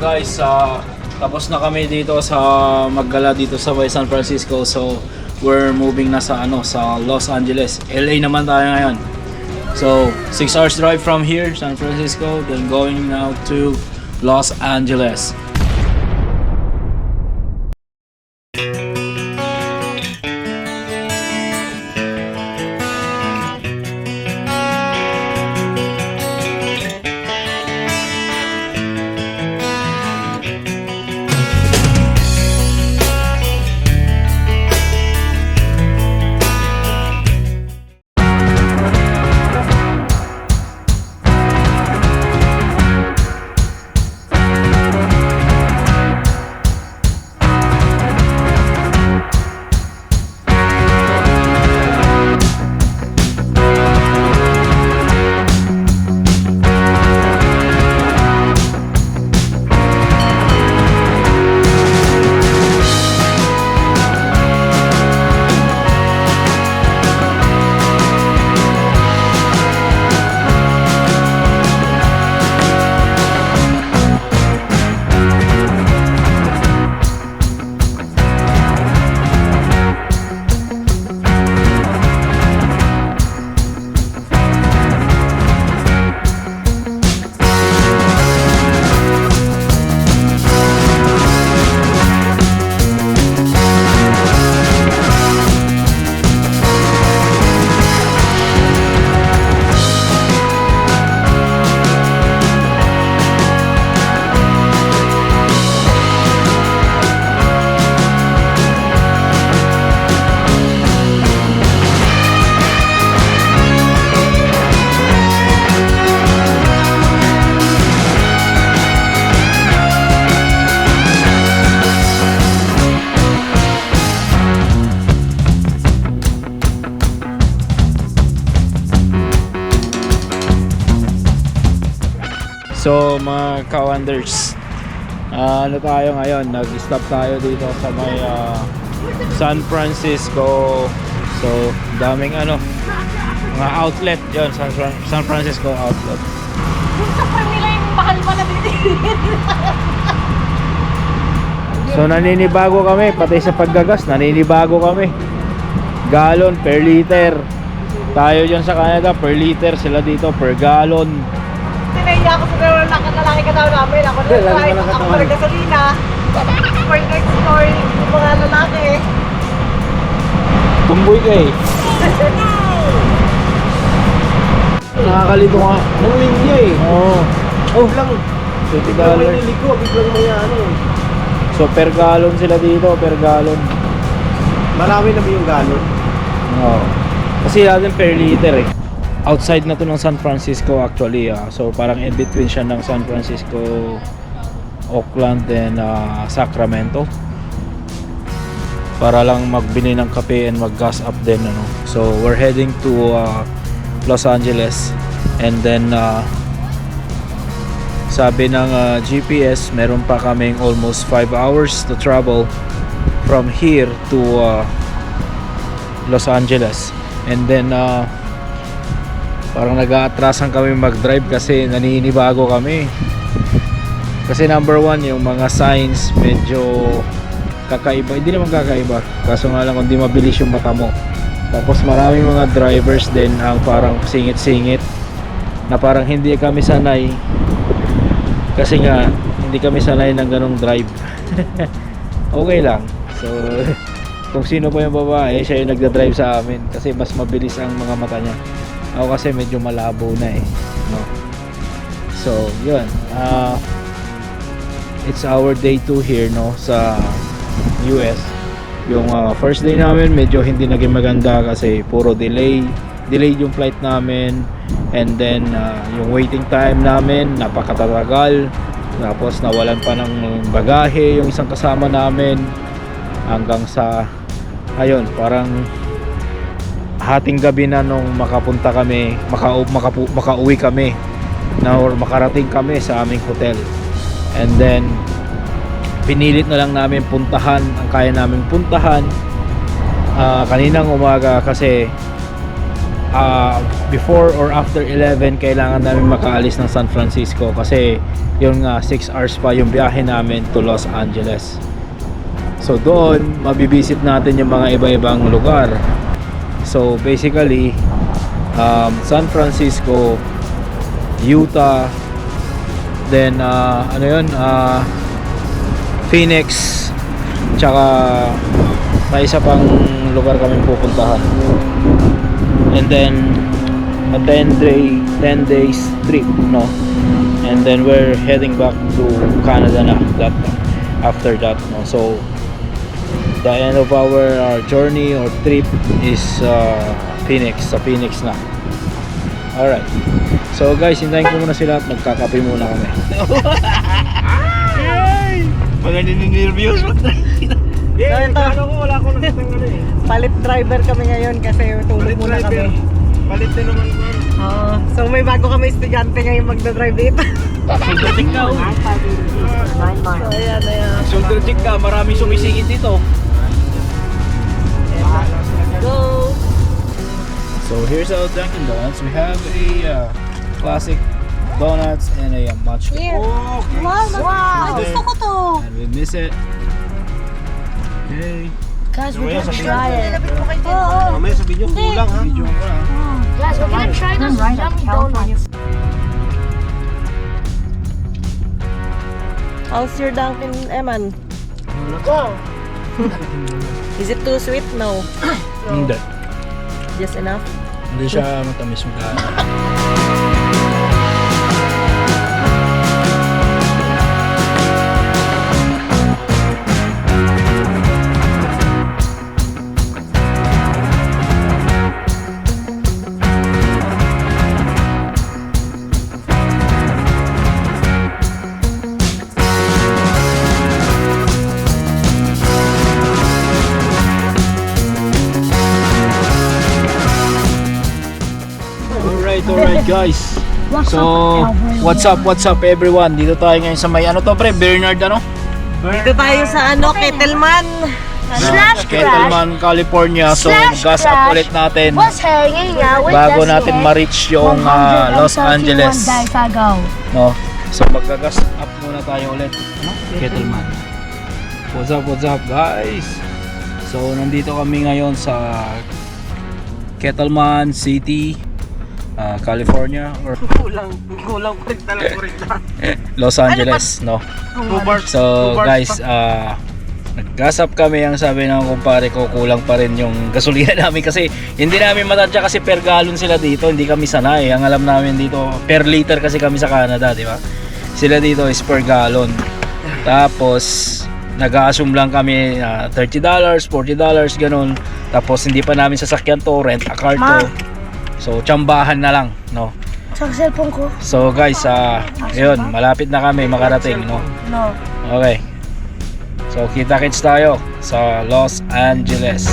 guys, tapos na kami dito sa maggala dito sa San Francisco. So we're moving na sa sa Los Angeles. LA naman tayo ngayon. So 6 hours drive from here, San Francisco, then going now to Los Angeles. So mga ka-wonders, ano tayo ngayon, nag-stop tayo dito sa may San Francisco. So daming mga outlet yon, San Francisco outlet. Gusto pa nila yung mahal pa na bibili. So naninibago kami, pati sa paggagas naninibago kami. Gallon per liter. Tayo dyan sa Canada per liter, sila dito per gallon. Tinaya ako sa nakakalaki ka daw namin. Ako na-try, ako pa gasolina. For next story, yung mga lalaki. Tumboy ka eh. Nakakalito nga. Nang linya eh. Oo. Oh, lang. $20. Biglang may niligo, biglang may So per gallon sila dito, per gallon. Marami na ba yung gallon? Oo. Kasi natin per liter eh. Outside na to ng San Francisco actually. So parang in between siya ng San Francisco, Oakland, and Sacramento. Para lang magbili ng kape and mag-gas up din. So we're heading to Los Angeles. And then sabi ng GPS, meron pa kaming almost 5 hours to travel from here to Los Angeles. And then parang nag-aatrasan kami mag-drive kasi naninibago kami. Kasi number one, yung mga signs medyo kakaiba. Hindi naman kakaiba, kaso nga lang kung di mabilis yung mata mo. Tapos maraming mga drivers din ang parang singit-singit na parang hindi kami sanay. Kasi nga hindi kami sanay ng ganong drive. Okay lang. So kung sino po yung babae, siya yung nagda-drive sa amin kasi mas mabilis ang mga mata niya. Ako kasi medyo malabo na eh, no? So yun, it's our day 2 here, no, sa US. Yung first day namin medyo hindi naging maganda kasi puro delayed yung flight namin. And then yung waiting time namin napakatatagal. Tapos nawalan pa ng bagahe yung isang kasama namin hanggang sa ayun, parang hating gabi na nung makapunta kami, makauwi kami na, or makarating kami sa aming hotel. And then pinilit na lang namin puntahan ang kaya naming puntahan kaninang umaga kasi before or after 11 kailangan namin makaalis ng San Francisco kasi yun nga 6 hours pa yung biyahe namin to Los Angeles. So doon mabibisit natin yung mga iba-ibang lugar. So basically San Francisco, Utah, then ano yun, Phoenix, tsaka may isa pang lugar kami pupuntahan. And then a 10 days trip, no? And then we're heading back to Canada na after that, no? So the end of our journey or trip is Phoenix, sa Phoenix na. Alright, so guys, hintayin ko muna sila at magkakape muna kami. Mga nini-nervyos. Yeah, ito. Wala akong nakitang ano eh. Palit driver kami ngayon kasi tulog muna kami. Palit din naman ko. Oo. So may bago kami estudyante ngayon magdadrive dito. Shoulder check ka, oh. So ayan. Shoulder check ka, maraming sumisingit dito. Go! So here's our Dunkin' Donuts. We have a classic donuts and a matcha. Here. Okay. Wow! Gusto ko to! And we miss it. Okay. Guys, we're Mamaya gonna sabihin try it. Oo. Mamaya sabihin nyo, kulang ha. Video ko lang. Guys, we're gonna try those yummy donuts. How's your Dunkin', Eman? Is it too sweet? No. Hindi. Just enough? Hindi siya matamis magkano. Alright guys. So, what's up everyone? Dito tayo ngayon sa may ano to pre? Bernard ano? Dito tayo sa ano, Kettleman. Slash Kettleman, California. So, Slash gas up crash ulit natin was hanging out with bago Dusty natin Head ma-reach yung Los 131 Angeles. days ago. No? So, magka-gas up muna tayo ulit. Kettleman. What's up guys? So, nandito kami ngayon sa Kettleman City, California or Kulang pa rin talaga rin lang. Los Angeles, no? 2 bars. So 2 bars guys, pa. nag-gas up kami. Ang sabi ng kumpare ko, kulang pa rin yung gasolina namin kasi hindi namin matadya kasi per gallon sila dito, hindi kami sanay. Ang alam namin dito per liter kasi kami sa Canada, di ba? Sila dito is per gallon. Tapos nag-assume lang kami $30, $40 ganun. Tapos hindi pa namin sasakyan to, rent a car to. So tsambahan na lang, no? Sa cellphone ko. So guys, yun, malapit na kami makarating, no? No. Okay. So kita-kits tayo sa Los Angeles.